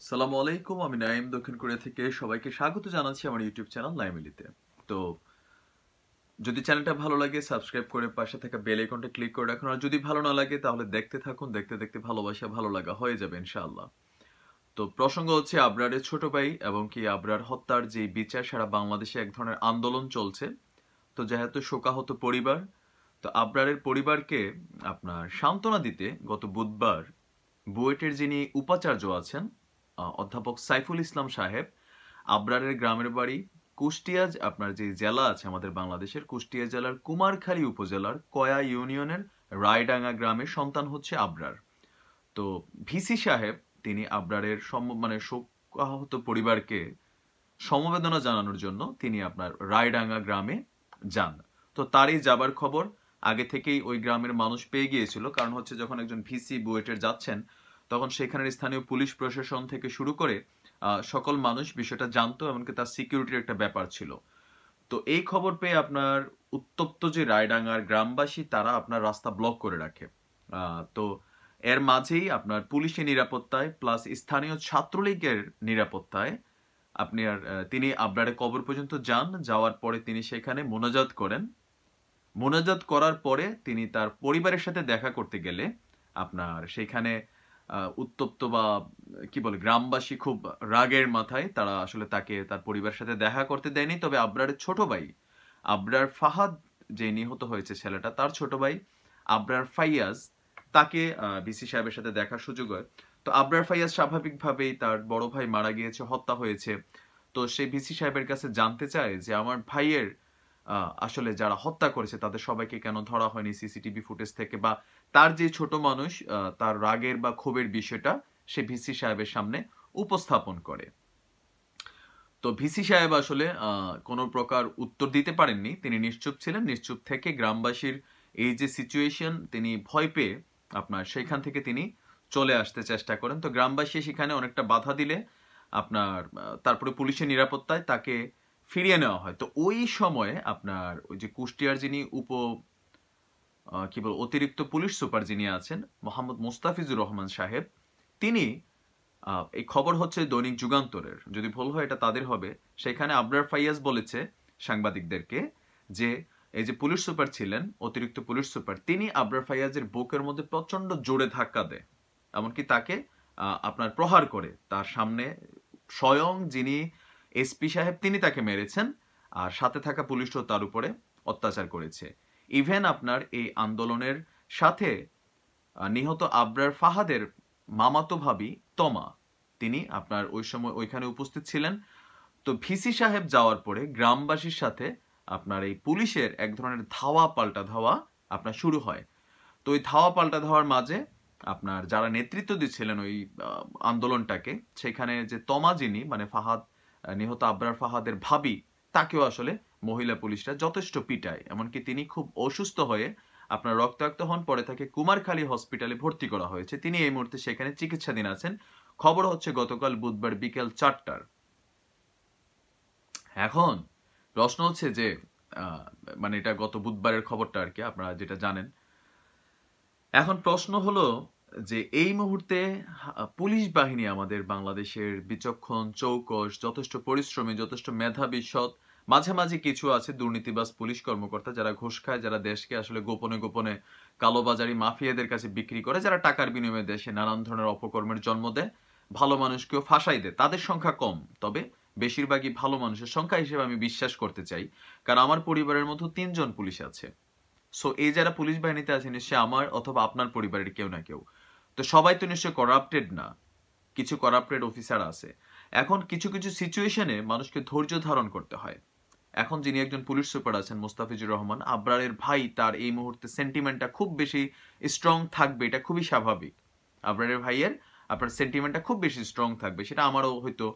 সালামু আলাইকুম, আমি নাইম দক্ষিণ কোরিয়া থেকে সবাইকে স্বাগত জানাচ্ছি আমার ইউটিউব চ্যানেল নাইমিলিতে। তো যদি চ্যানেলটা ভালো লাগে সাবস্ক্রাইব করে পাশে থাকা বেল আইকনটা ক্লিক করে রাখুন, আর যদি ভালো না লাগে তাহলে দেখতে থাকুন, দেখতে দেখতে ভালোবাসা ভালো লাগা হয়ে যাবে ইনশাআল্লাহ। তো প্রসঙ্গ হচ্ছে আবরারের ছোট ভাই এবং কি আবরার হত্যার যে বিচার সারা বাংলাদেশে এক ধরনের আন্দোলন চলছে। তো যেহেতু শোকাহত পরিবার, তো আবরারের পরিবারকে আপনার সান্ত্বনা দিতে গত বুধবার বুয়েটের যিনি উপাচার্য আছেন অধ্যাপক সাইফুল ইসলাম সাহেব আবরারের গ্রামের বাড়ি কুষ্টিয়া, আপনার যে জেলা আছে আমাদের বাংলাদেশের কুষ্টিয়া জেলার কুমারখালী উপজেলার কয়া ইউনিয়নের রায়ডাঙ্গা গ্রামের সন্তান হচ্ছে আবরার। তো ভিসি সাহেব তিনি আবরারের মানে শোকাহত পরিবারকে সমবেদনা জানানোর জন্য তিনি আপনার রায়ডাঙ্গা গ্রামে যান। তো তারই যাবার খবর আগে থেকেই ওই গ্রামের মানুষ পেয়ে গিয়েছিল, কারণ হচ্ছে যখন একজন ভিসি বুয়েটের যাচ্ছেন তখন সেখানের স্থানীয় পুলিশ প্রশাসন থেকে শুরু করে সকল মানুষ বিষয়টা জানতো, এমনকি তার সিকিউরিটির একটা ব্যাপার ছিল। তো এই খবর পেয়ে আপনার উত্তপ্ত যে রায়ডাঙ্গার গ্রামবাসী তারা আপনার রাস্তা ব্লক করে রাখে। তো এর মাঝেই আপনার পুলিশের নিরাপত্তায় প্লাস স্থানীয় ছাত্রলীগের নিরাপত্তায় তিনি আবরারে কবর পর্যন্ত যান। যাওয়ার পরে তিনি সেখানে মোনাজাত করেন। মোনাজাত করার পরে তিনি তার পরিবারের সাথে দেখা করতে গেলে আপনার সেখানে উত্তপ্ত বা কি বলে গ্রামবাসী খুব রাগের মাথায় তারা আসলে তাকে তার পরিবারের সাথে দেখা করতে দেয়নি। তবে আবরারের ছোট ভাই আবরার ফাহাদ, যে নিহত হয়েছে ছেলেটা, তার ছোট ভাই আবরার ফাইয়াজ, তাকে ভিসি সাহেবের সাথে দেখার সুযোগ হয়। তো আবরার ফাইয়াজ স্বাভাবিকভাবেই তার বড় ভাই মারা গিয়েছে, হত্যা হয়েছে। তো সে ভিসি সাহেবের কাছে জানতে চায় যে আমার ভাইয়ের আসলে যারা হত্যা করেছে তাদের সবাইকে কেন ধরা হয়নি সিসিটিভি ফুটেজ থেকে, বা তার যে ছোট মানুষ তার রাগের বা ক্ষোভের বিষয়টা সে ভিসি সাহেবের সামনে উপস্থাপন করে। তো ভিসি সাহেব আসলে কোনো প্রকার উত্তর দিতে পারেননি, তিনি নিশ্চুপ ছিলেন। নিশ্চুপ থেকে গ্রামবাসীর এই যে সিচুয়েশন তিনি ভয় পেয়ে আপনার সেখান থেকে তিনি চলে আসতে চেষ্টা করেন। তো গ্রামবাসী সেখানে অনেকটা বাধা দিলে আপনার তারপরে পুলিশের নিরাপত্তায় তাকে ফিরিয়ে নেওয়া হয়। তো ওই সময়ে আপনার ওই যে কুষ্টিয়ার যিনি কি বল অতিরিক্ত পুলিশ সুপার যিনি আছেন মোহাম্মদ মোস্তাফিজুর রহমান সাহেব, তিনি এই খবর হচ্ছে দৈনিক যুগান্তরের, যদি ভুল হয় এটা তাদের হবে। সেখানে আবরার ফাইয়াজ বলেছে সাংবাদিকদেরকে যে এই যে পুলিশ সুপার ছিলেন, অতিরিক্ত পুলিশ সুপার, তিনি আবরার ফাইয়াজের বুকের মধ্যে প্রচন্ড জোরে ধাক্কা দেয়, এমনকি তাকে আপনার প্রহার করে। তার সামনে স্বয়ং যিনি এসপি সাহেব তিনি তাকে মেরেছেন, আর সাথে থাকা পুলিশও তার উপরে অত্যাচার করেছে। ইভেন আপনার এই আন্দোলনের সাথে নিহত আবরার ফাহাদের মামাতো ভাবি তমা, তিনি আপনার ওই সময় ওইখানে উপস্থিত ছিলেন। তো ভিসি সাহেব যাওয়ার পরে গ্রামবাসীর সাথে আপনার এই পুলিশের এক ধরনের ধাওয়া পাল্টা ধাওয়া আপনার শুরু হয়। তো ওই ধাওয়া পাল্টা ধাওয়ার মাঝে আপনার যারা নেতৃত্ব দিচ্ছিলেন ওই আন্দোলনটাকে, সেখানে যে তমা যিনি মানে নিহত আবরার ফাহাদের ভাবি, তাকেও আসলে মহিলা পুলিশরা যথেষ্ট পিটায়, এমনকি তিনি খুব অসুস্থ হয়ে আপনার রক্তাক্ত হন। পরে তাকে কুমারখালী হসপিটালে ভর্তি করা হয়েছে, তিনি এই মুহূর্তে সেখানে চিকিৎসাধীন আছেন। খবর হচ্ছে গতকাল বুধবার বিকেল 4টার। এখন প্রশ্ন হচ্ছে যে মানে এটা গত বুধবারের খবরটা আর কি, আপনারা যেটা জানেন। এখন প্রশ্ন হলো যে এই মুহূর্তে পুলিশ বাহিনী আমাদের বাংলাদেশের বিচক্ষণ, চৌকস, যথেষ্ট পরিশ্রমী, যথেষ্ট মেধাবী, সৎ, মাঝে মাঝে কিছু আছে দুর্নীতিবাজ পুলিশ কর্মকর্তা যারা ঘুষ খায়, যারা দেশকে আসলে গোপনে গোপনে কালোবাজারি মাফিয়াদের কাছে বিক্রি করে, যারা টাকার বিনিময়ে দেশে নানান ধরনের অপকর্মের জন্ম দেয়, ভালো মানুষকেও ফাঁসাই দেয়। তাদের সংখ্যা কম, তবে বেশিরভাগই ভালো মানুষের সংখ্যা হিসেবে আমি বিশ্বাস করতে চাই, কারণ আমার পরিবারের মধ্যে 3জন পুলিশ আছে। সো এই যারা পুলিশ বাহিনীতে আছে নিশ্চয় আমার অথবা আপনার পরিবারের কেউ না কেউ। তো সবাই তো নিশ্চয় করাপ্টেড না, কিছু করাপ্টেড অফিসার আছে। এখন কিছু কিছু সিচুয়েশনে মানুষকে ধৈর্য ধারণ করতে হয়। এখন যিনি একজন পুলিশ সুপার আছেন মোস্তাফিজুর রহমান আবরারের ভাই, তার এই মুহূর্তে সেন্টিমেন্টটা খুব বেশি স্ট্রং থাকবে, এটা খুবই স্বাভাবিক। আবরারের ভাইয়ের আপনার সেন্টিমেন্টটা খুব বেশি স্ট্রং থাকবে, সেটা আমারও হয়তো,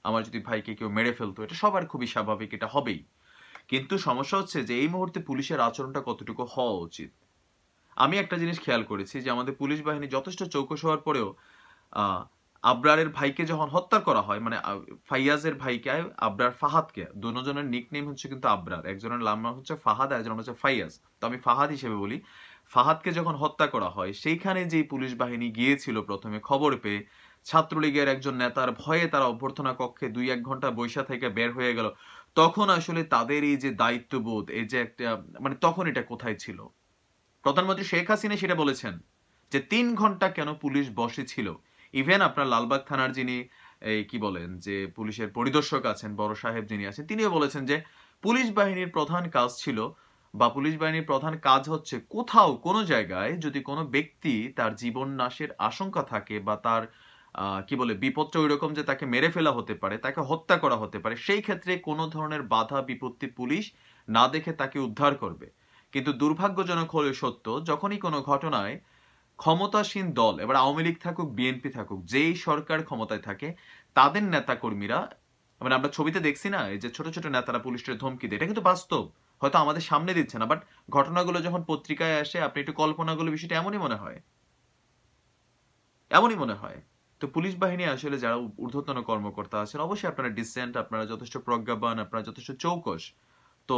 আমার যদি ভাইকে কেউ মেরে ফেলতো, এটা সবার খুবই স্বাভাবিক, এটা হবেই। কিন্তু সমস্যা হচ্ছে যে এই মুহূর্তে পুলিশের আচরণটা কতটুকু হওয়া উচিত। আমি একটা জিনিস খেয়াল করেছি যে আমাদের পুলিশ বাহিনী যথেষ্ট চৌকস হওয়ার পরেও আবরারের ভাইকে যখন হত্যা করা হয়, মানে ফাইয়াজের ভাইকে আবরার ফাহাদকে, দুজনের নিকনেম হচ্ছে কিন্তু আবরার, একজনের নাম হচ্ছে ফাহাদ আর একজনের হচ্ছে ফাইয়াজ, তো আমি ফাহাদ হিসেবে বলি। ফাহাদকে যখন হত্যা করা হয় সেইখানে যেই পুলিশ বাহিনী গিয়েছিল প্রথমে খবর পেয়ে, ছাত্রলীগের একজন নেতার ভয়ে তারা অভ্যর্থনা কক্ষে 2-1 ঘন্টা বৈশা থেকে বের হয়ে গেল, তখন আসলে তাদের এই যে দায়িত্ববোধ, এই যে একটা মানে তখন এটা কোথায় ছিল? প্রধানমন্ত্রী শেখ হাসিনা সেটা বলেছেন যে 3 ঘন্টা কেন পুলিশ বসে ছিল। ইভেন আপনার লালবাগ থানার যিনি এই কি বলেন যে পুলিশের পরিদর্শক আছেন, বড় সাহেব যিনি আছেন, তিনিও বলেছেন যে পুলিশ বাহিনীর প্রধান কাজ ছিল বা পুলিশ বাহিনীর প্রধান কাজ হচ্ছে কোথাও কোনো জায়গায় যদি কোনো ব্যক্তি তার জীবন নাশের আশঙ্কা থাকে বা তার কি বলে বিপদটা ওই রকম যে তাকে মেরে ফেলা হতে পারে, তাকে হত্যা করা হতে পারে, সেই ক্ষেত্রে কোনো ধরনের বাধা বিপত্তি পুলিশ না দেখে তাকে উদ্ধার করবে। কিন্তু দুর্ভাগ্যজনক হলে সত্য, যখনই কোনো ঘটনায় ক্ষমতাসীন দল, এবার আওয়ামী লীগ থাকুক বিএনপি থাকুক, যেই সরকার ক্ষমতায় থাকে তাদের নেতা কর্মীরা, মানে আমরা ছবিতে দেখছি না এই যে ছোট ছোট নেতারা পুলিশের ধমকি দেয়, এটা কিন্তু বাস্তব, হয়তো আমাদের সামনে দিচ্ছে না, বাট ঘটনাগুলো যখন পত্রিকায় আসে আপনি একটু কল্পনাগুলো বিষয়টা এমনই মনে হয়, এমনই মনে হয়। তো পুলিশ বাহিনী আসলে যারা ঊর্ধ্বতন কর্মকর্তা আছেন, অবশ্যই আপনারা ডিসেন্ট, আপনারা যথেষ্ট প্রজ্ঞাবান, আপনারা যথেষ্ট চৌকস, তো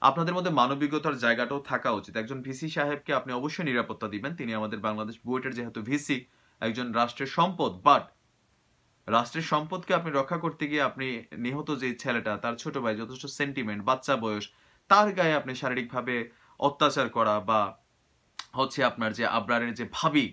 আপনাদের মধ্যে মানবিকতার জায়গাটাও থাকা উচিত। একজন ভিসি সাহেবকে আপনি অবশ্যই নিরাপত্তা দিবেন, তিনি আমাদের বাংলাদেশ বুয়েটের যেহেতু ভিসি, একজন রাষ্ট্রের সম্পদ, বাট রাষ্ট্রের সম্পদকে আপনি রক্ষা করতে গিয়ে আপনি নিহত যে ছেলেটা, তার ছোট ভাই, যথেষ্ট সেন্টিমেন্ট, বাচ্চা বয়স, তার গায়ে আপনি শারীরিকভাবে অত্যাচার করা বা হচ্ছে আপনার যে আবরারের যে ভাবি,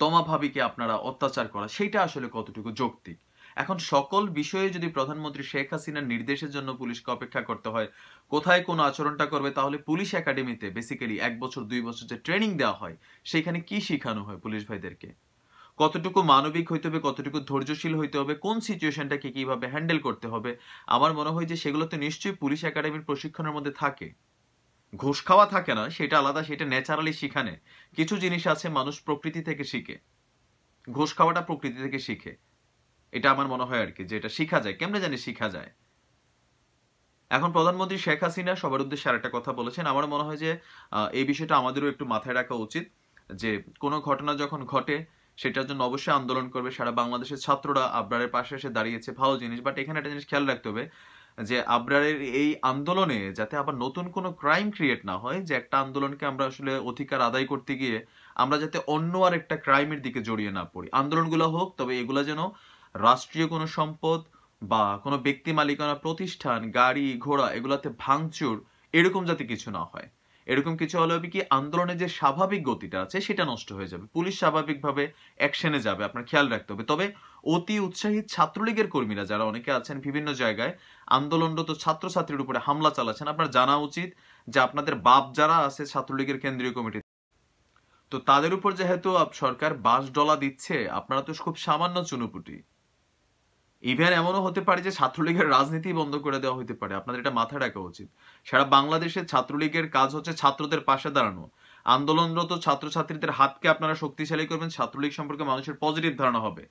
তমা ভাবিকে আপনারা অত্যাচার করা, সেইটা আসলে কতটুকু যৌক্তিক? এখন সকল বিষয়ে যদি প্রধানমন্ত্রী শেখ হাসিনার নির্দেশের জন্য পুলিশকে অপেক্ষা করতে হয়, কোথায় কোন আচরণটা করবে, তাহলে পুলিশ একাডেমিতে বেসিক্যালি 1 বছর 2 বছর যে ট্রেনিং দেওয়া হয়, সেখানে কি শিখানো হয় পুলিশ ভাইদেরকে? কতটুকু মানবিক হইতে হবে, কতটুকু ধৈর্যশীল হইতে হবে, কোন সিচুয়েশনটাকে কিভাবে হ্যান্ডেল করতে হবে, আমার মনে হয় যে সেগুলো তো নিশ্চয়ই পুলিশ একাডেমির প্রশিক্ষণের মধ্যে থাকে। ঘুষ খাওয়া থাকে না, সেটা আলাদা, সেটা ন্যাচারালি শিখানে। কিছু জিনিস আছে মানুষ প্রকৃতি থেকে শিখে, ঘুষ খাওয়াটা প্রকৃতি থেকে শিখে, এটা আমার মনে হয় আর কি, যে এটা শিখা যায়, কেমনে জানি শিখা যায়। এখন প্রধানমন্ত্রী শেখ হাসিনা সবার উদ্দেশ্যে আরেকটা কথা বলেছেন, আমার মনে হয় যে এই বিষয়টা আমাদেরও একটু মাথায় রাখা উচিত, যে কোনো ঘটনা যখন ঘটে সেটার জন্য অবশ্যই আন্দোলন করবে। সারা বাংলাদেশের ছাত্ররা আবরারের পাশে এসে দাঁড়িয়েছে, ভালো জিনিস, বাট এখানে একটা জিনিস খেয়াল রাখতে হবে যে আবরারের এই আন্দোলনে যাতে আবার নতুন কোনো ক্রাইম ক্রিয়েট না হয়, যে একটা আন্দোলনকে আমরা আসলে অধিকার আদায় করতে গিয়ে আমরা যাতে অন্য আর একটা ক্রাইমের দিকে জড়িয়ে না পড়ি। আন্দোলনগুলো হোক, তবে এগুলা যেন রাষ্ট্রীয় কোনো সম্পদ বা কোনো ব্যক্তি মালিকানা প্রতিষ্ঠান, গাড়ি ঘোড়া এগুলাতে ভাঙচুর এরকম যাতে কিছু না হয়। এরকম কিছু হলে হবে কি, আন্দোলনের যে স্বাভাবিক গতিটা আছে সেটা নষ্ট হয়ে যাবে, পুলিশ স্বাভাবিকভাবে অ্যাকশনে যাবে, আপনার খেয়াল রাখতে হবে। তবে অতি উৎসাহী ছাত্রলীগের কর্মীরা যারা অনেকে আছেন বিভিন্ন জায়গায় আন্দোলনরত ছাত্রছাত্রীর উপরে হামলা চালাচ্ছেন, আপনার জানা উচিত যে আপনাদের বাপ যারা আছে ছাত্রলীগের কেন্দ্রীয় কমিটি, তো তাদের উপর যেহেতু সরকার $5 দিচ্ছে, আপনারা তো খুব সামান্য চুনুপুটি। ইভেন এমনও হতে পারে যে ছাত্রলীগের রাজনীতি বন্ধ করে দেওয়া হতে পারে, আপনাদের এটা মাথায় রাখা উচিত। সারা বাংলাদেশের ছাত্রলীগের কাজ হচ্ছে ছাত্রদের পাশে দাঁড়ানো, আন্দোলনরত ছাত্রছাত্রীদের হাতকে আপনারা শক্তিশালী করবেন, ছাত্রলীগ সম্পর্কে মানুষের পজিটিভ ধারণা হবে।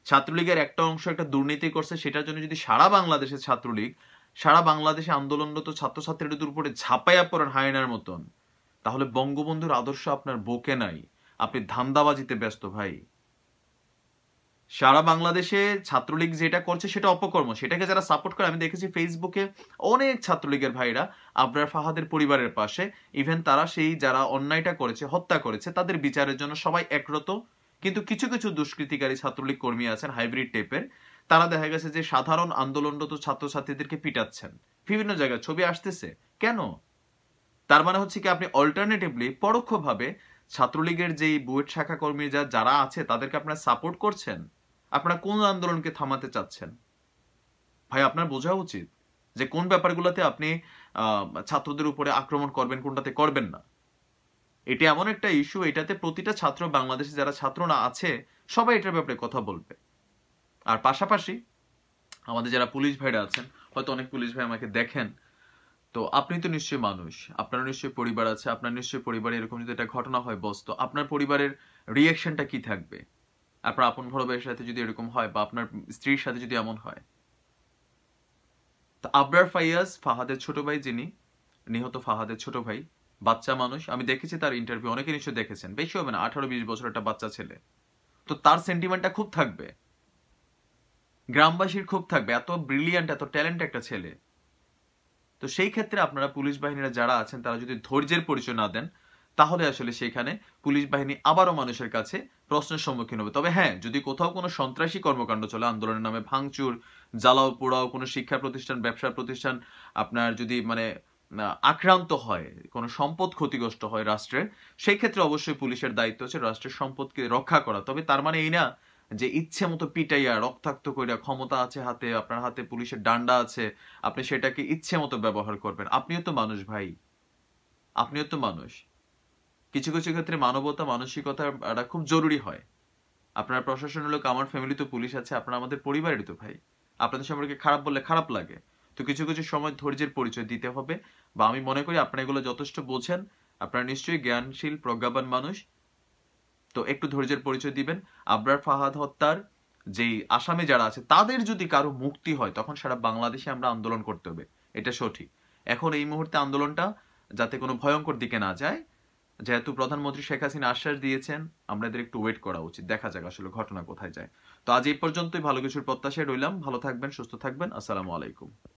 ছাত্রলীগের একটা অংশ একটা দুর্নীতি করছে, সেটার জন্য যদি সারা বাংলাদেশের ছাত্রলীগ সারা বাংলাদেশে আন্দোলনরত ছাত্রছাত্রীদের উপরে ঝাঁপাইয়া পড়েন হায়নার মতন, তাহলে বঙ্গবন্ধুর আদর্শ আপনার বুকে নাই, আপনি ধান্দাবাজিতে ব্যস্ত ভাই। সারা বাংলাদেশে ছাত্রলীগ যেটা করছে সেটা অপকর্ম, সেটাকে যারা সাপোর্ট করে, আমি দেখেছি ফেসবুকে অনেক ছাত্রলীগের ভাইরা আবরার ফাহাদের পরিবারের পাশে, ইভেন তারা সেই যারা অন্যায়টা করেছে, হত্যা করেছে, তাদের বিচারের জন্য সবাই একরত। কিন্তু কিছু কিছু দুষ্কৃতিকারী ছাত্রলীগ কর্মী আছেন হাইব্রিড টাইপের, তারা দেখা গেছে যে সাধারণ আন্দোলনরত ছাত্রছাত্রীদেরকে পিটাচ্ছেন, বিভিন্ন জায়গায় ছবি আসতেছে। কেন? তার মানে হচ্ছে কি, আপনি অল্টারনেটিভলি পরোক্ষভাবে ছাত্রলীগের যেই বুয়েট শাখা কর্মী যারা আছে তাদেরকে আপনারা সাপোর্ট করছেন। আপনারা কোন আন্দোলনকে থামাতে চাচ্ছেন? ভাই আপনার বোঝা উচিত যে কোন ব্যাপারগুলোতে আপনি ছাত্রদের উপরে আক্রমণ করবেন, কোনটাতে করবেন না। এটা এমন একটা ইস্যু, এটাতে প্রতিটা ছাত্র, বাংলাদেশে যারা ছাত্র না আছে সবাই এটার ব্যাপারে কথা বলবে। আর পাশাপাশি আমাদের যারা পুলিশ ভাইরা আছেন, হয়তো অনেক পুলিশ ভাই আমাকে দেখেন, তো আপনি তো নিশ্চয়ই মানুষ, আপনার নিশ্চয়ই পরিবার আছে, আপনার নিশ্চয়ই পরিবারে এরকম যদি একটা ঘটনা হয় বস, তো আপনার পরিবারের রিয়াকশনটা কি থাকবে? আপনার আপন বড় ভাইয়ের সাথে যদি এরকম হয় বা আপনার স্ত্রীর সাথে যদি এমন হয়। তো আবরার ফাইয়াজ ফাহাদের ছোট ভাই, যিনি নিহত ফাহাদের ছোট ভাই, বাচ্চা মানুষ, আমি দেখেছি তার ইন্টারভিউ, অনেকে নিশ্চয়ই দেখেছেন, বেশি হবে না 18-20 বছর একটা বাচ্চা ছেলে, তো তার সেন্টিমেন্টটা খুব থাকবে, গ্রামবাসীর খুব থাকবে, এত ব্রিলিয়ান্ট এত ট্যালেন্ট একটা ছেলে। তো সেই ক্ষেত্রে আপনারা পুলিশ বাহিনীরা যারা আছেন তারা যদি ধৈর্যের পরিচয় না দেন, তাহলে আসলে সেখানে পুলিশ বাহিনী আবারও মানুষের কাছে প্রশ্নের সম্মুখীন হবে। তবে হ্যাঁ, যদি কোথাও কোনো সন্ত্রাসী কর্মকাণ্ড চলে, আন্দোলনের নামে ভাঙচুর, জ্বালাও পোড়াও, কোনো শিক্ষা প্রতিষ্ঠান, ব্যবসা প্রতিষ্ঠান আপনার যদি মানে আক্রান্ত হয়, কোনো সম্পদ ক্ষতিগ্রস্ত হয় রাষ্ট্রের, সেই ক্ষেত্রে অবশ্যই পুলিশের দায়িত্ব হচ্ছে রাষ্ট্রের সম্পদকে রক্ষা করা। তবে তার মানে এই না যে ইচ্ছে মতো পিটাইয়া রক্তাক্ত কইরা, ক্ষমতা আছে হাতে, আপনার হাতে পুলিশের ডান্ডা আছে, আপনি সেটাকে ইচ্ছে মতো ব্যবহার করবেন। আপনিও তো মানুষ ভাই, আপনিও তো মানুষ। কিছু কিছু ক্ষেত্রে মানবতা, মানসিকতাটা খুব জরুরি হয়। আপনার প্রশাসন লোক, আমার ফ্যামিলি তো পুলিশ আছে, আপনারা আমাদের পরিবারেরই তো ভাই। আপনাদের সম্পর্কে খারাপ বললে খারাপ লাগে। তো কিছু কিছু সময় ধৈর্যের পরিচয় দিতে হবে, বা আমি মনে করি আপনারা এগুলো যথেষ্ট বোঝেন, আপনারা নিশ্চয়ই জ্ঞানশীল প্রজ্ঞাবান মানুষ। তো একটু ধৈর্যের পরিচয় দিবেন। আবরার ফাহাদ হত্যার যেই আসামি যারা আছে তাদের যদি কারো মুক্তি হয়, তখন সারা বাংলাদেশে আমরা আন্দোলন করতে হবে, এটা সঠিক। এখন এই মুহূর্তে আন্দোলনটা যাতে কোনো ভয়ঙ্কর দিকে না যায়, যেহেতু প্রধানমন্ত্রী শেখ হাসিনা আশ্বাস দিয়েছেন, আমাদের একটু ওয়েট করা উচিত, দেখা যাক আসলে ঘটনা কোথায় যায়। তো আজ এই পর্যন্তই, ভালো কিছুর প্রত্যাশায় রইলাম। ভালো থাকবেন, সুস্থ থাকবেন। আসসালামু আলাইকুম।